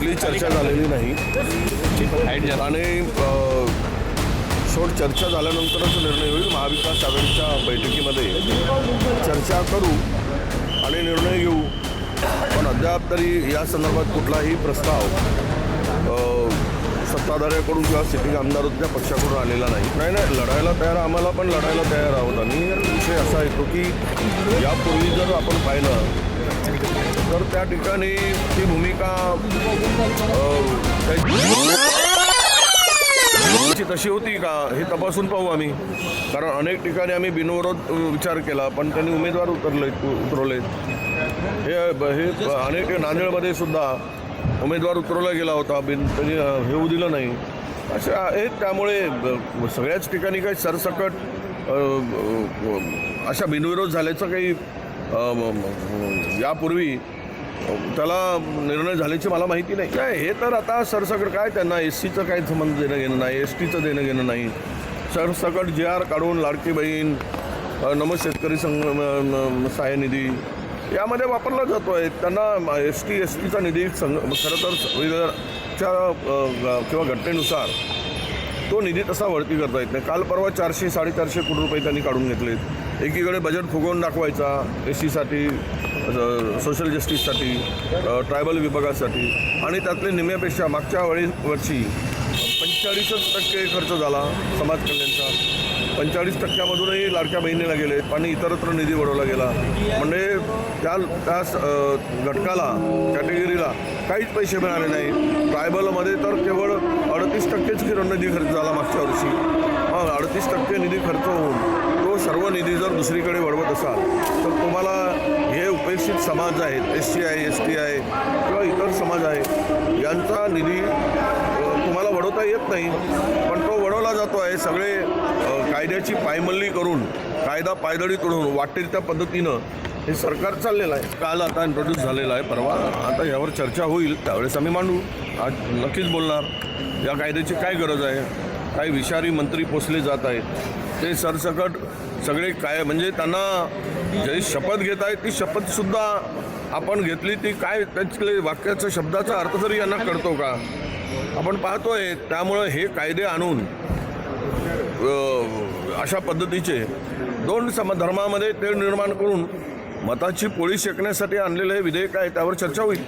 कुठलीही चर्चा झालेली नाही आणि शेवट चर्चा झाल्यानंतरच निर्णय होईल। महाविकास आघाडीच्या बैठकीमध्ये चर्चा करू आणि निर्णय घेऊ, पण अद्याप तरी या संदर्भात कुठलाही प्रस्ताव सत्ताधाऱ्याकडून किंवा सिटिंग आमदाराच्या पक्षाकडून आलेला नाही। लढायला तयार, आम्हाला पण लढायला तयार आहोत आम्ही। विषय असा येतो की यापूर्वी जर आपण पाहिलं तर त्या ठिकाणी ती भूमिका तशी होती का हे तपासून पाहू आम्ही, कारण अनेक ठिकाणी आम्ही बिनविरोध विचार केला पण त्यांनी उमेदवार उतरवलेत। हे अनेक नांदेडमध्ये सुद्धा उमेदवार उतरवला गेला होता, त्यांनी हे होऊ दिलं नाही। अशा आहेत, त्यामुळे सगळ्याच ठिकाणी काही सरसकट अशा बिनविरोध झाल्याचं काही यापूर्वी त्याला निर्णय झाल्याची मला माहिती नाही। काय हे तर आता सरसकट काय त्यांना SCचं काही संबंध देणं घेणं नाही, STचं देणं घेणं नाही। सरसकट JR काढून लाडकी बहीण, नमो शेतकरी सहाय्य निधी यामध्ये वापरला जातो आहे। त्यांना STचा निधी खरं तर संविधानाच्या किंवा घटनेनुसार तो निधी तसा वळती करता येत नाही। काल परवा 400-450 कोटी रुपये त्यांनी काढून घेतलेत। एकीकडे बजेट फुगवून दाखवायचा SCसाठी, सोशल जस्टिससाठी, ट्रायबल विभागासाठी, आणि त्यातले निम्म्यापेक्षा मागच्या वर्षी 45% खर्च झाला समाज कल्याणचा। 45%मधूनही लाडक्या बहिणीला गेले आणि इतरत्र निधी वळवला गेला। म्हणजे त्या घटकाला, कॅटेगरीला काहीच पैसे मिळाले नाही। ट्रायबलमध्ये तर केवळ 38%च निधी खर्च झाला मागच्या वर्षी। 38% निधी खर्च होऊन तो सर्व निधी जर दुसरीकडे वळवत असाल तर तुम्हाला हे उपेक्षित समाज आहेत, SC आहे, ST आहे किंवा इतर समाज आहे, यांचा निधी तुम्हाला वळवता येत नाही, पण तो वळवला जातो आहे। सगळे कायद्याची पायमल्ली करून, कायदा पायदळी तोडून वाटेल त्या पद्धतीनं हे सरकार चाललेलं आहे। काल आता इंट्रोड्यूस झालेला आहे, परवा आता यावर चर्चा होईल, त्यावेळेस आम्ही मांडू। आज नक्कीच बोलणार या कायद्याची काय गरज आहे, काही विषारी मंत्री पोचले जात आहेत ते सरसकट सगळे काय, म्हणजे त्यांना जे शपथ घेत आहेत ती शपथसुद्धा आपण घेतली, ती काय त्यातले वाक्याचा शब्दाचा अर्थ तरी यांना कळतो का आपण पाहतोय। त्यामुळं हे कायदे आणून अशा पद्धतीचे दोन धर्मामध्ये तेढ निर्माण करून मताची पोळी शेकण्यासाठी आणलेलं हे विधेयक आहे, त्यावर चर्चा होईल।